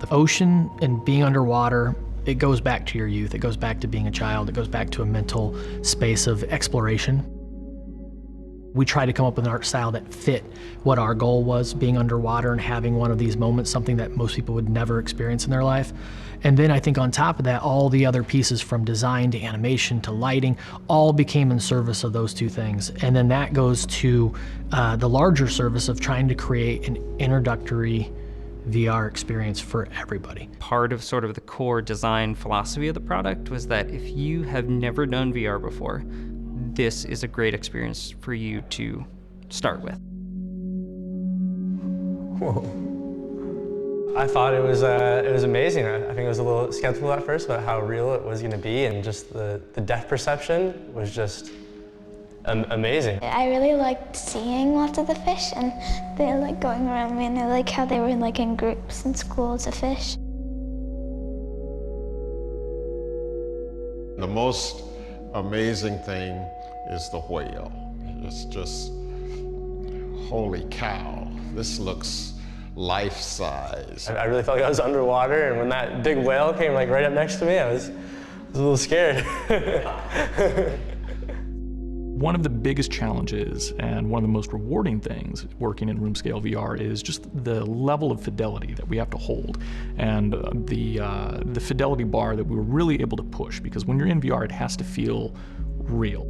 The ocean and being underwater, it goes back to your youth. It goes back to being a child. It goes back to a mental space of exploration. We try to come up with an art style that fit what our goal was, being underwater and having one of these moments, something that most people would never experience in their life. And then I think on top of that, all the other pieces from design to animation to lighting all became in service of those two things. And then that goes to the larger service of trying to create an introductory VR experience for everybody. Part of sort of the core design philosophy of the product was that if you have never done VR before, this is a great experience for you to start with. Whoa. I thought it was amazing. I think I was a little skeptical at first about how real it was going to be, and just the depth perception was just amazing. I really liked seeing lots of the fish, and they're like going around me, and I like how they were like in groups and schools of fish. The most amazing thing is the whale. It's just, holy cow, this looks life-size. I really felt like I was underwater, and when that big whale came like right up next to me, I was a little scared. One of the biggest challenges and one of the most rewarding things working in room scale VR is just the level of fidelity that we have to hold, and the fidelity bar that we were really able to push, because when you're in VR, it has to feel real.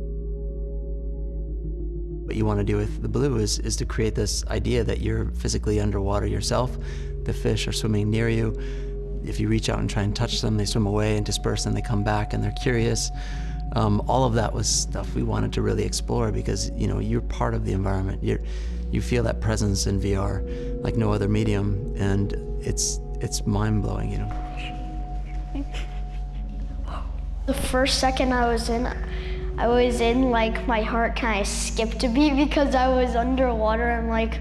What you want to do with the Blue is to create this idea that you're physically underwater yourself. The fish are swimming near you. If you reach out and try and touch them, they swim away and disperse, and they come back and they're curious. All of that was stuff we wanted to really explore, because you're part of the environment. You feel that presence in VR like no other medium, and it's mind-blowing. The first second I was in like my heart kind of skipped a beat because I was underwater. I'm like,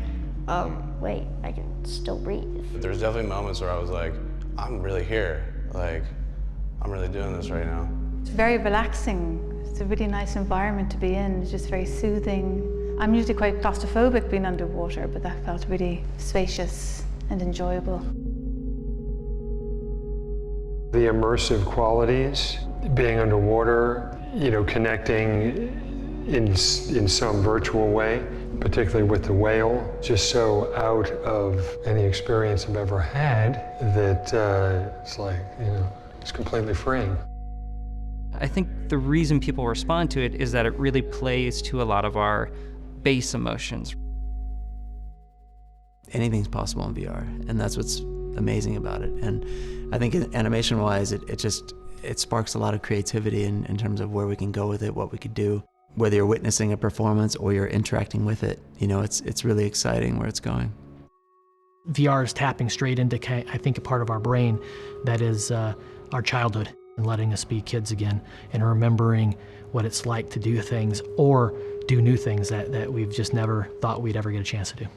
wait, I can still breathe. There's definitely moments where I was like, I'm really here. Like, I'm really doing this right now. It's very relaxing. It's a really nice environment to be in. It's just very soothing. I'm usually quite claustrophobic being underwater, but that felt really spacious and enjoyable. The immersive qualities, being underwater, connecting in some virtual way, particularly with the whale, just so out of any experience I've ever had that it's like, it's completely freeing. I think the reason people respond to it is that it really plays to a lot of our base emotions. Anything's possible in VR, and that's what's amazing about it. And I think animation-wise, it sparks a lot of creativity in terms of where we can go with it, what we could do. Whether you're witnessing a performance or you're interacting with it, it's really exciting where it's going. VR is tapping straight into, I think, a part of our brain that is our childhood, and letting us be kids again, and remembering what it's like to do things or do new things that we've just never thought we'd ever get a chance to do.